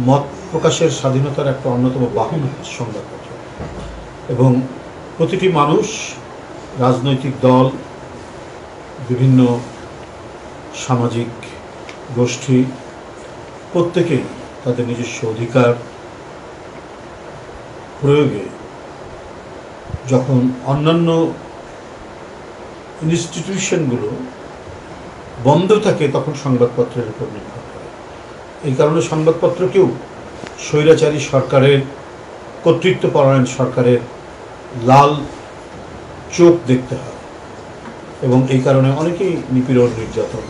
মত প্রকাশের স্বাধীনতার একটা অন্যতম বাহন হচ্ছে সংবাদপত্র, এবং প্রতিটি মানুষ, রাজনৈতিক দল, বিভিন্ন সামাজিক গোষ্ঠী প্রত্যেকেই তাদের নিজস্ব অধিকার প্রয়োগে যখন অন্যান্য ইনস্টিটিউশনগুলো বন্ধ থাকে তখন সংবাদপত্রের উপর নির্ভর করে। এই কারণে সংবাদপত্রকেও স্বৈরাচারী সরকারের, কর্তৃত্বপরায়ণ সরকারের লাল চোখ দেখতে হয়, এবং এই কারণে অনেকেই নিপীড়ন, নির্যাতন।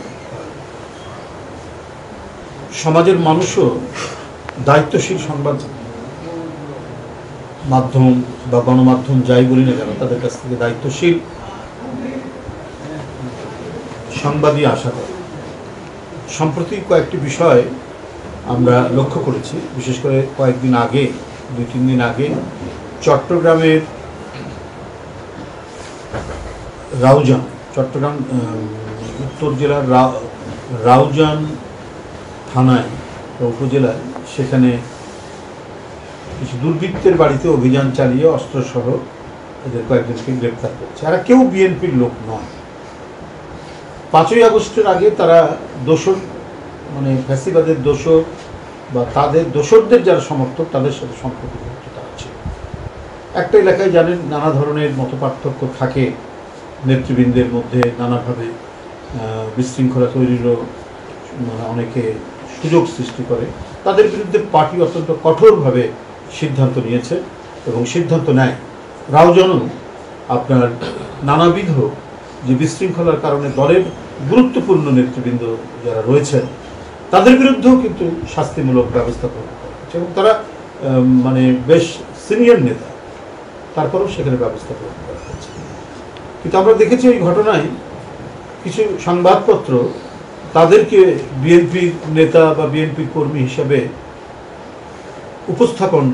সমাজের মানুষও দায়িত্বশীল সংবাদ মাধ্যম বা গণমাধ্যম যাই বলি না কেন, তাদের কাছ থেকে দায়িত্বশীল সংবাদই আশা করে। সম্প্রতি কয়েকটি বিষয় আমরা লক্ষ্য করেছি, বিশেষ করে কয়েকদিন আগে, 2-3 দিন আগে চট্টগ্রামের রাউজান, চট্টগ্রাম উত্তর জেলার রাউজান থানায় উপজেলায়, সেখানে কিছু দুর্বৃত্তের বাড়িতে অভিযান চালিয়ে অস্ত্রসহ এদের কয়েকজনকে গ্রেপ্তার করছে। আর কেউ বিএনপির লোক নয়। 5ই আগস্টের আগে তারা দোসর, মানে ফ্যাসিবাদের দোসর বা তাদের দোসরদের যারা সমর্থক, তাদের সাথে সম্পর্কযুক্ত তারা ছিল। একটা এলাকায় জানেন নানা ধরনের মতপার্থক্য থাকে নেতৃবৃন্দের মধ্যে, নানাভাবে বিশৃঙ্খলা তৈরিরও অনেকে সুযোগ সৃষ্টি করে। তাদের বিরুদ্ধে পার্টি অত্যন্ত কঠোরভাবে সিদ্ধান্ত নিয়েছে এবং সিদ্ধান্ত নেয়। রাউজানও আপনার নানাবিধ যে বিশৃঙ্খলার কারণে দলের গুরুত্বপূর্ণ নেতৃবৃন্দ যারা রয়েছেন তাদের বিরুদ্ধেও কিন্তু শাস্তিমূলক ব্যবস্থা গ্রহণ করা হচ্ছে, এবং তারা মানে বেশ সিনিয়র নেতা, তারপরেও সেখানে ব্যবস্থা গ্রহণ করা হচ্ছে। কিন্তু আমরা দেখেছি এই ঘটনায় কিছু সংবাদপত্র তাদেরকে বিএনপির নেতা বা বিএনপির কর্মী হিসাবে উপস্থাপন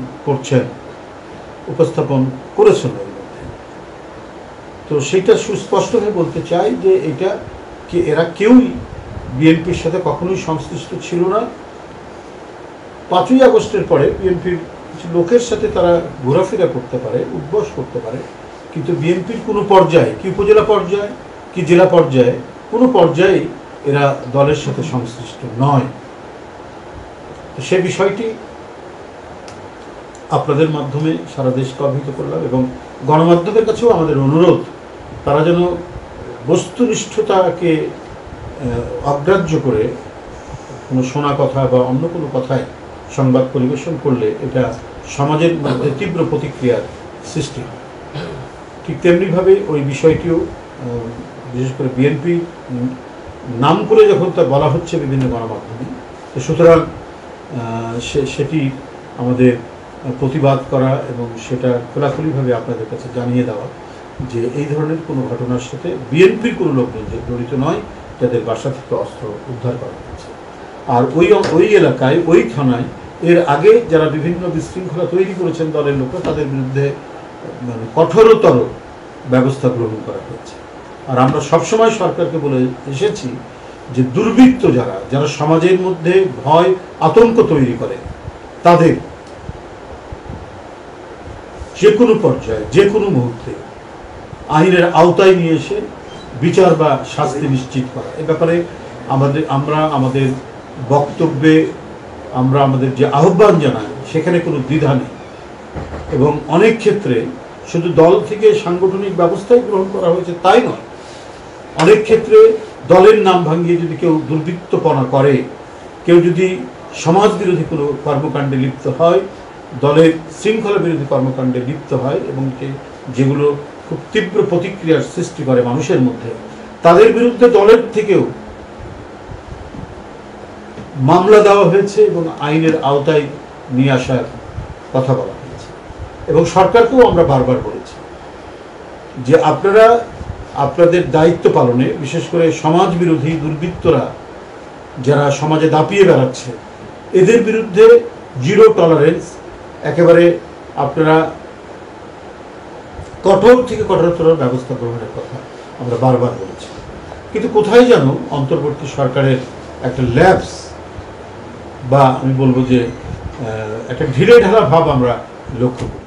করেছেন। তো সেইটা সুস্পষ্টভাবে বলতে চাই যে এটা কি, এরা কেউই বিএনপির সাথে কখনোই সংশ্লিষ্ট ছিল না। 5ই আগস্টের পরে বিএনপির কিছু লোকের সাথে তারা ঘোরাফেরা করতে পারে, উদ্বাস করতে পারে, কিন্তু বিএনপির কোনো পর্যায়ে, কি উপজেলা পর্যায়ে কি জেলা পর্যায়ে, কোনো পর্যায়েই এরা দলের সাথে সংশ্লিষ্ট নয়। সে বিষয়টি আপনাদের মাধ্যমে সারা দেশকে অবহিত করলাম, এবং গণমাধ্যমের কাছেও আমাদের অনুরোধ, তারা যেন বস্তুনিষ্ঠতাকে অগ্রাহ্য করে কোনো শোনা কথা বা অন্য কোনো কথায় সংবাদ পরিবেশন করলে এটা সমাজের মধ্যে তীব্র প্রতিক্রিয়ার সৃষ্টি হয়। ঠিক তেমনিভাবে ওই বিষয়টিও বিশেষ করে বিএনপি নাম করে যখন তা বলা হচ্ছে বিভিন্ন গণমাধ্যমে, তো সুতরাং সেটি আমাদের প্রতিবাদ করা এবং সেটা খোলাখুলিভাবে আপনাদের কাছে জানিয়ে দেওয়া যে এই ধরনের কোনো ঘটনার সাথে বিএনপির কোনো লোকজন জড়িত নয়, যাদের বাসা থেকে অস্ত্র উদ্ধার করা হয়েছে। আর ওই এলাকায়, ওই থানায় এর আগে যারা বিভিন্ন বিশৃঙ্খলা তৈরি করেছেন দলের লোকরা, তাদের বিরুদ্ধে মানে কঠোরতর ব্যবস্থা গ্রহণ করা হয়েছে। আর আমরা সবসময় সরকারকে বলে এসেছি যে দুর্বৃত্ত যারা সমাজের মধ্যে ভয়, আতঙ্ক তৈরি করে, তাদের যে কোনো পর্যায়ে, যে কোনো মুহূর্তে আইনের আওতায় নিয়ে এসে বিচার বা শাস্তি নিশ্চিত করা। এ ব্যাপারে আমরা আমাদের বক্তব্যে আমরা আমাদের যে আহ্বান জানাই, সেখানে কোনো দ্বিধা নেই, এবং অনেক ক্ষেত্রে শুধু দল থেকে সাংগঠনিক ব্যবস্থাই গ্রহণ করা হয়েছে তাই নয়, অনেক ক্ষেত্রে দলের নাম ভাঙিয়ে যদি কেউ দুর্বৃত্তপনা করে, কেউ যদি সমাজ বিরোধী কোনো কর্মকাণ্ডে লিপ্ত হয়, দলের শৃঙ্খলা বিরোধী কর্মকাণ্ডে লিপ্ত হয়, এবং যেগুলো খুব তীব্র প্রতিক্রিয়ার সৃষ্টি করে মানুষের মধ্যে, তাদের বিরুদ্ধে দলের থেকেও মামলা দেওয়া হয়েছে এবং আইনের আওতায় নিয়ে আসার কথা বলা হয়েছে। এবং সরকারকেও আমরা বারবার বলেছি যে আপনারা আপনাদের দায়িত্ব পালনে, বিশেষ করে সমাজ বিরোধী দুর্বৃত্তরা যারা সমাজে দাপিয়ে বেড়াচ্ছে, এদের বিরুদ্ধে জিরো টলারেন্স, একেবারে আপনারা কঠোর থেকে কঠোরতর ব্যবস্থা গ্রহণের কথা আমরা বারবার বলেছি। কিন্তু কোথায় যেন অন্তর্বর্তী সরকারের একটা ল্যাপস, বা আমি বলবো যে একটা ঢিলে ঢালা ভাব আমরা লক্ষ্য করি।